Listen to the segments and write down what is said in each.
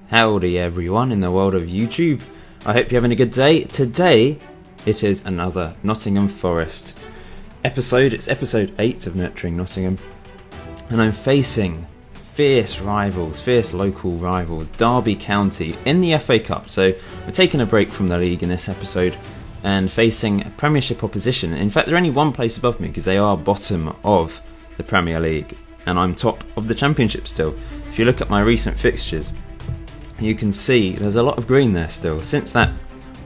Howdy everyone in the world of YouTube. I hope you're having a good day. Today it is another Nottingham Forest episode. It's episode 8 of Nurturing Nottingham, and I'm facing fierce rivals, fierce local rivals, Derby County in the FA Cup. So we're taking a break from the league in this episode and facing a Premiership opposition. In fact, they're only one place above me because they are bottom of the Premier League and I'm top of the Championship still. If you look at my recent fixtures, you can see there's a lot of green there still. Since that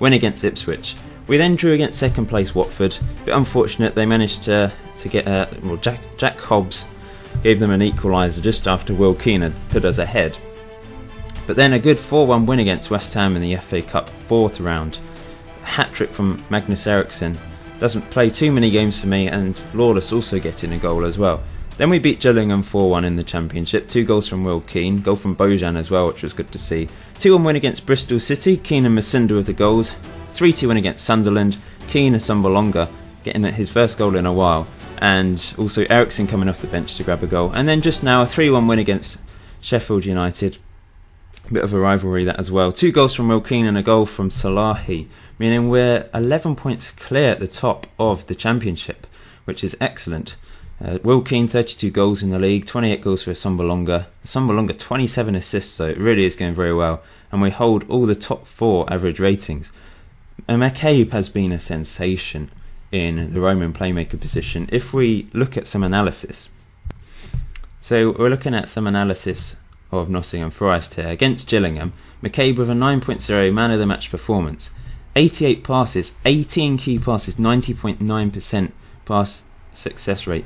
win against Ipswich, we then drew against second place Watford. Bit unfortunate, they managed to get Jack Hobbs gave them an equaliser just after Will Keane had put us ahead. But then a good 4-1 win against West Ham in the FA Cup, 4th round. A hat-trick from Magnus Eriksson. Doesn't play too many games for me, and Lawless also getting a goal as well. Then we beat Gillingham 4-1 in the Championship, 2 goals from Will Keane, goal from Bojan as well, which was good to see. 2-1 win against Bristol City, Keane and Masunda with the goals. 3-2 win against Sunderland, Keane and Sambalonga getting his first goal in a while, and also Eriksson coming off the bench to grab a goal. And then just now a 3-1 win against Sheffield United, bit of a rivalry that as well. 2 goals from Will Keane and a goal from Salahi, meaning we're 11 points clear at the top of the Championship, which is excellent. Will Keane 32 goals in the league, 28 goals for Sambalonga. Sambalonga 27 assists, so it really is going very well. And we hold all the top 4 average ratings. And McCabe has been a sensation in the Roman playmaker position. If we look at some analysis, so we're looking at some analysis of Nottingham Forest here. Against Gillingham, McCabe with a 9.0 man of the match performance. 88 passes, 18 key passes, 90.9% pass success rate.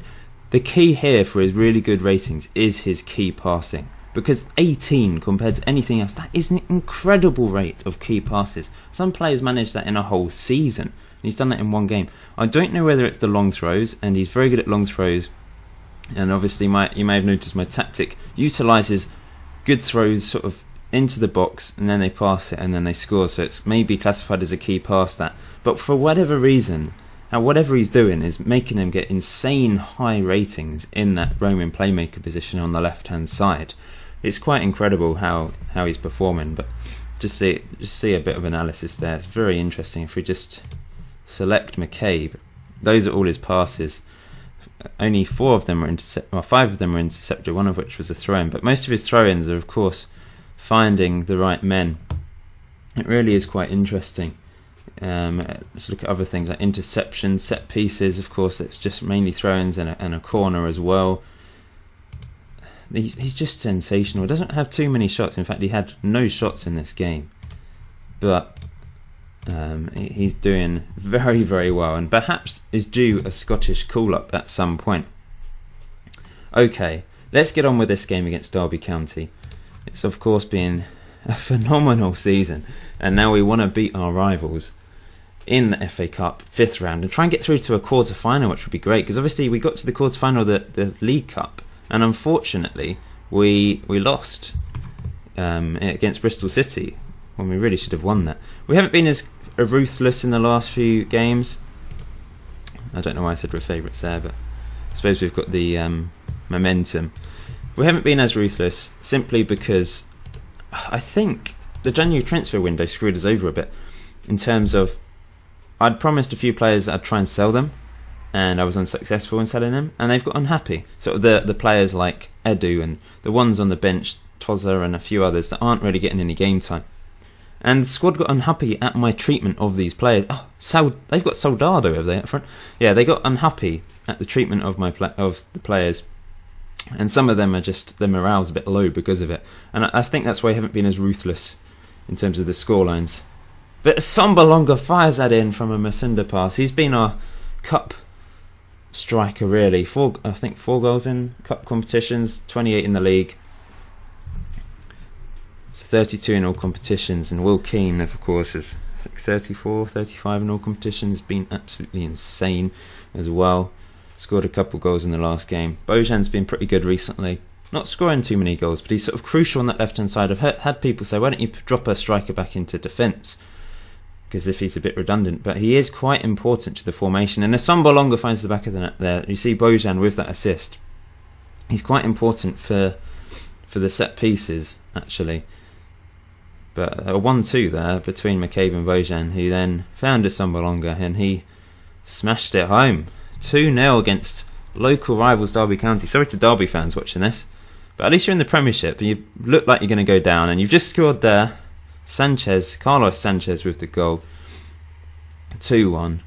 The key here for his really good ratings is his key passing, because 18 compared to anything else, that is an incredible rate of key passes. Some players manage that in a whole season, and he's done that in one game. I don't know whether it's the long throws, and he's very good at long throws, and obviously you may have noticed my tactic utilises good throws sort of into the box, and then they pass it and then they score, so it's maybe classified as a key pass that. But for whatever reason, whatever he's doing is making him get insane high ratings in that Roman playmaker position on the left hand side. It's quite incredible how he's performing, but just see a bit of analysis there. It's very interesting. If we just select McCabe, those are all his passes. Only 4 of them were intercepted, well, 5 of them were intercepted, one of which was a throw-in, but most of his throw-ins are of course finding the right men. It really is quite interesting. Let's look at other things like interceptions, set pieces. Of course, it's just mainly throw-ins and a corner as well. He's just sensational. He doesn't have too many shots. In fact, he had no shots in this game, but he's doing very, very well, and perhaps is due a Scottish call-up at some point. Okay, let's get on with this game against Derby County. It's of course been a phenomenal season, and now we want to beat our rivals in the FA Cup 5th round and try and get through to a quarter-final, which would be great, because obviously we got to the quarter-final of the League Cup, and unfortunately we lost against Bristol City when we really should have won that. We haven't been as ruthless in the last few games. I don't know why I said we're favourites there, but I suppose we've got the momentum. We haven't been as ruthless simply because I think the January transfer window screwed us over a bit, in terms of I'd promised a few players that I'd try and sell them, and I was unsuccessful in selling them, and they've got unhappy. Sort of the players like Edu and the ones on the bench, Tozer and a few others that aren't really getting any game time. And the squad got unhappy at my treatment of these players. Oh, they've got Soldado over there up front. Yeah, they got unhappy at the treatment of the players, and some of them are just, their morale's a bit low because of it. And I think that's why I haven't been as ruthless in terms of the scorelines. But Sambalonga fires that in from a Masunda pass. He's been our cup striker really. I think 4 goals in cup competitions, 28 in the league. It's 32 in all competitions, and Will Keane, of course, is I think 34, 35 in all competitions. Been absolutely insane as well. Scored a couple goals in the last game. Bojan's been pretty good recently. Not scoring too many goals, but he's sort of crucial on that left-hand side. I've had people say, why don't you drop a striker back into defence? Because if he's a bit redundant, but he is quite important to the formation. And as Sambalonga finds the back of the net there, you see Bojan with that assist. He's quite important for the set pieces, actually. But a 1-2 there between McCabe and Bojan, who then found Asombalonga and he smashed it home. 2-0 against local rivals Derby County. Sorry to Derby fans watching this, but at least you're in the Premiership and you look like you're going to go down, and you've just scored there. Carlos Sanchez with the goal. 2-1.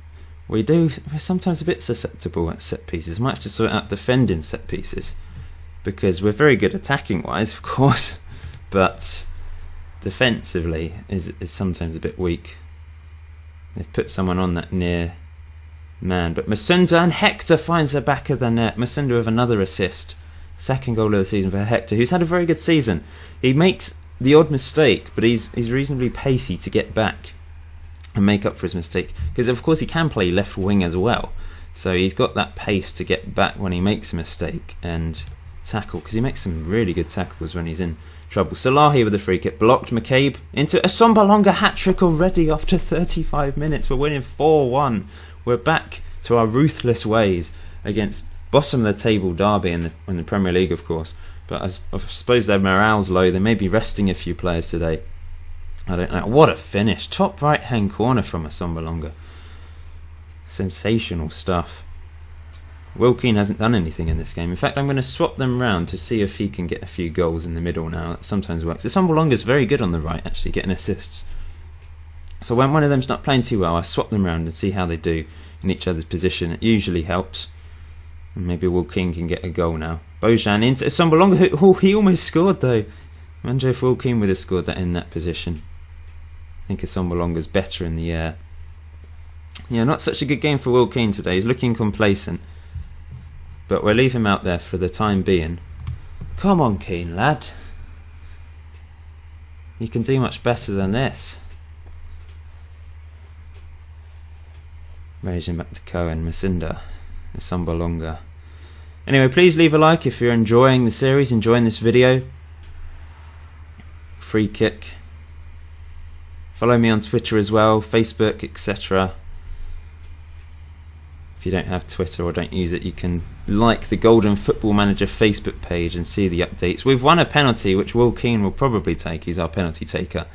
We're sometimes a bit susceptible at set pieces. Might have to sort out defending set pieces, because we're very good attacking wise, of course, but defensively is sometimes a bit weak. They've put someone on that near man, but Masunda, and Hector finds the back of the net. Masunda with another assist. Second goal of the season for Hector, who's had a very good season. He makes the odd mistake, but he's reasonably pacey to get back and make up for his mistake, because of course he can play left wing as well, so he's got that pace to get back when he makes a mistake and tackle, because he makes some really good tackles when he's in trouble. Salahi with the free kick, blocked. McCabe into a Sombalonga hat-trick already after 35 minutes. We're winning 4-1. We're back to our ruthless ways against bottom of the table Derby in the Premier League, of course, but I suppose their morale's low. They may be resting a few players today. I don't know. What a finish. Top right hand corner from Asombalonga. Sensational stuff. Will Keane hasn't done anything in this game. In fact, I'm going to swap them round to see if he can get a few goals in the middle now. That sometimes works. Asombalonga's very good on the right, actually, getting assists. So when one of them's not playing too well, I swap them round and see how they do in each other's position. It usually helps. And maybe Will Keane can get a goal now. Bojan into Asombalonga. He almost scored though. I wonder if Will Keane would have scored that in that position. I think Asombalonga's better in the air. Yeah, not such a good game for Will Keane today. He's looking complacent. But we'll leave him out there for the time being. Come on, Keane, lad. You can do much better than this. Raising back to Cohen, Masunda, Asombalonga. Anyway, please leave a like if you're enjoying the series, enjoying this video. Free kick. Follow me on Twitter as well, Facebook, etc. If you don't have Twitter or don't use it, you can like the Golden Football Manager Facebook page and see the updates. We've won a penalty, which Will Keane will probably take. He's our penalty taker.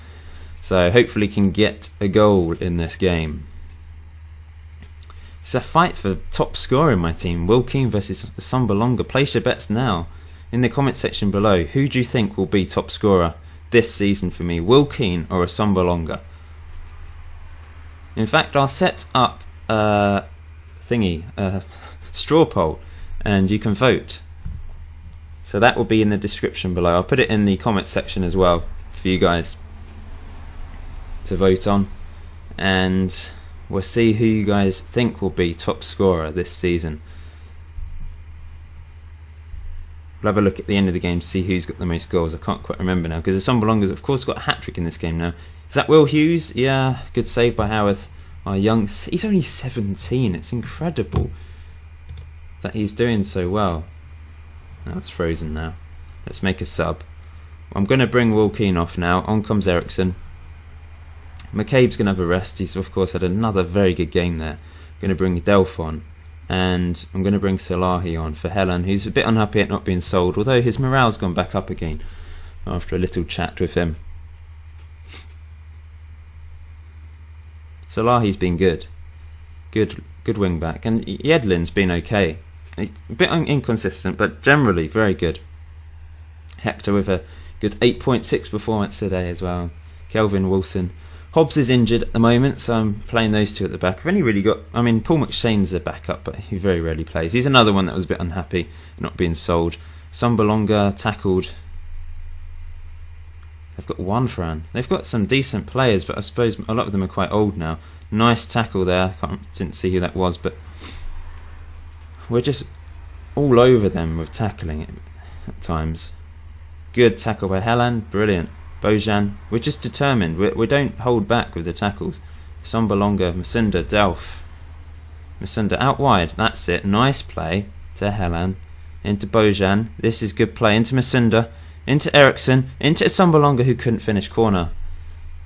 So hopefully can get a goal in this game. It's a fight for top scorer in my team. Will Keane versus Asombalonga. Place your bets now in the comment section below. Who do you think will be top scorer this season for me? Will Keane or Asombalonga? In fact, I'll set up a straw poll and you can vote. So that will be in the description below. I'll put it in the comment section as well for you guys to vote on, and we'll see who you guys think will be top scorer this season. We'll have a look at the end of the game to see who's got the most goals. I can't quite remember now, because Asombalonga's of course got a hat-trick in this game now. Is that Will Hughes? Yeah, good save by Howarth. Our young... He's only 17. It's incredible that he's doing so well. Now it's frozen now. Let's make a sub. I'm going to bring Will Keane off now. On comes Ericsson. McCabe's going to have a rest. He's of course had another very good game there. I'm going to bring Delph on. And I'm going to bring Salahi on for Helen, who's a bit unhappy at not being sold, although his morale's gone back up again after a little chat with him. Salahi's been good wing back, and Yedlin's been okay. A bit inconsistent, but generally very good. Hector with a good 8.6 performance today as well. Kelvin Wilson. Hobbs is injured at the moment, so I'm playing those two at the back. I've only really got... I mean, Paul McShane's a backup, but he very rarely plays. He's another one that was a bit unhappy not being sold. Sombalonga tackled. They've got one Fran. They've got some decent players, but I suppose a lot of them are quite old now. Nice tackle there. Didn't see who that was, but we're just all over them with tackling it at times. Good tackle by Helen. Brilliant. Bojan. We're just determined. We don't hold back with the tackles. Sombalonga, Masunda, Delph. Masunda out wide. That's it. Nice play to Helen. Into Bojan. This is good play. Into Masunda. Into Ericsson. Into Sombalonga, who couldn't finish corner.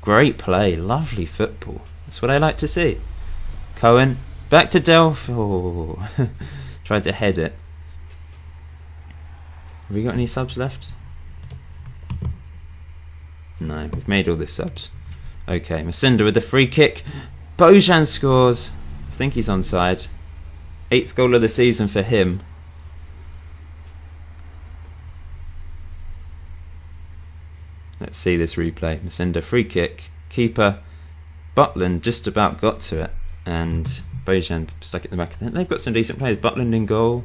Great play. Lovely football. That's what I like to see. Cohen. Back to Delph. Oh. Tried to head it. Have we got any subs left? No, we've made all the subs. Okay, Masinda with the free kick. Bojan scores. I think he's onside. 8th goal of the season for him. Let's see this replay. Masinda free kick. Keeper Butland just about got to it, and Bojan stuck it in the back of the net. They've got some decent players. Butland in goal.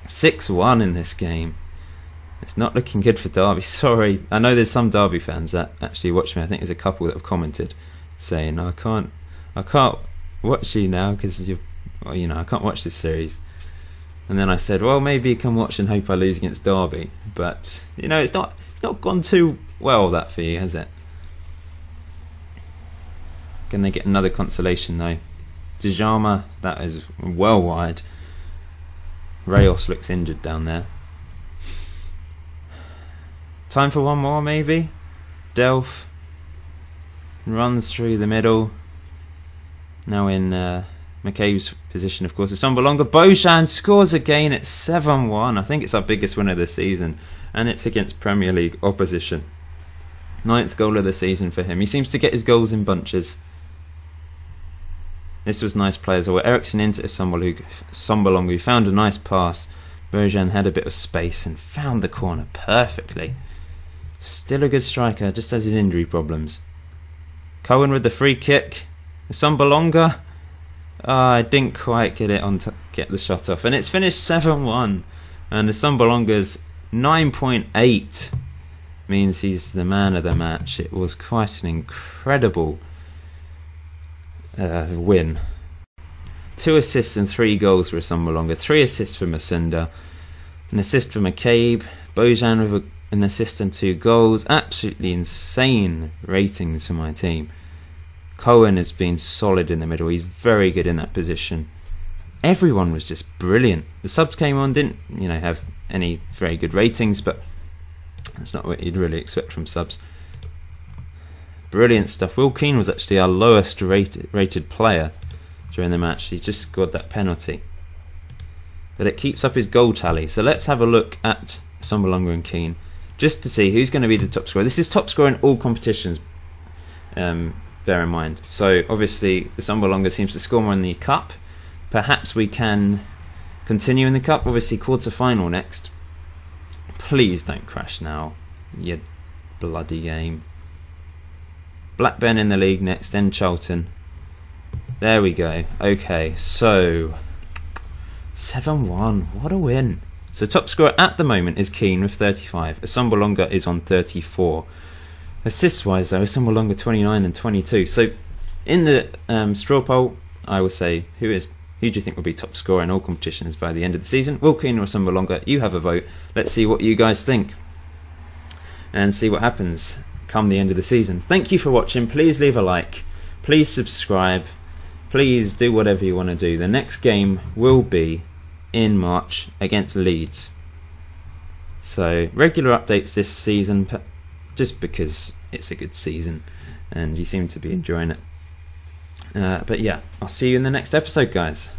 6-1 in this game. It's not looking good for Derby. Sorry, I know there's some Derby fans that actually watch me. I think there's a couple that have commented saying, I can't watch you now because I can't watch this series. And then I said, well, maybe you can watch and hope I lose against Derby. But it's not gone too well, that for you, has it? Can they get another consolation though? Djama, that is well wide. Rayos looks injured down there. Time for one more, maybe. Delph runs through the middle. Now in McCabe's position, of course. It's Sombolonga. Bojan scores again. It's 7-1. I think it's our biggest win of the season, and it's against Premier League opposition. 9th goal of the season for him. He seems to get his goals in bunches. This was nice play as well. Eriksson into Sombolonga, who found a nice pass. Bojan had a bit of space and found the corner perfectly. Still a good striker, just has his injury problems. Cohen with the free kick. Sombolonga. I didn't quite get it on to get the shot off, and it's finished 7-1. And the Sombolonga's 9.8 means he's the man of the match. It was quite an incredible win. 2 assists and 3 goals for Sombolonga. 3 assists for Masinda. An assist for McCabe. Bojan with an assist and 2 goals. Absolutely insane ratings for my team. Cohen has been solid in the middle. He's very good in that position. Everyone was just brilliant. The subs came on, didn't have any very good ratings, but that's not what you'd really expect from subs. Brilliant stuff. Will Keane was actually our lowest rated player during the match. He just scored that penalty, but it keeps up his goal tally. So let's have a look at Sombolonga and Keane just to see who's going to be the top scorer. This is top scorer in all competitions, bear in mind. So obviously the Sombolonga seems to score more in the cup. Perhaps we can continue in the cup. Obviously quarter-final next. Please don't crash now, you bloody game. Blackburn in the league next, then Charlton. There we go. Okay, so 7-1. What a win. So top scorer at the moment is Keane with 35. Sombolonga is on 34. Assists wise though, Sombolonga 29 and 22. So in the straw poll, I will say who do you think will be top scorer in all competitions by the end of the season? Will Keane or Sombolonga? You have a vote. Let's see what you guys think and see what happens come the end of the season. Thank you for watching. Please leave a like. Please subscribe. Please do whatever you want to do. The next game will be in March against Leeds. So regular updates this season, just because it's a good season and you seem to be enjoying it. But yeah, I'll see you in the next episode, guys.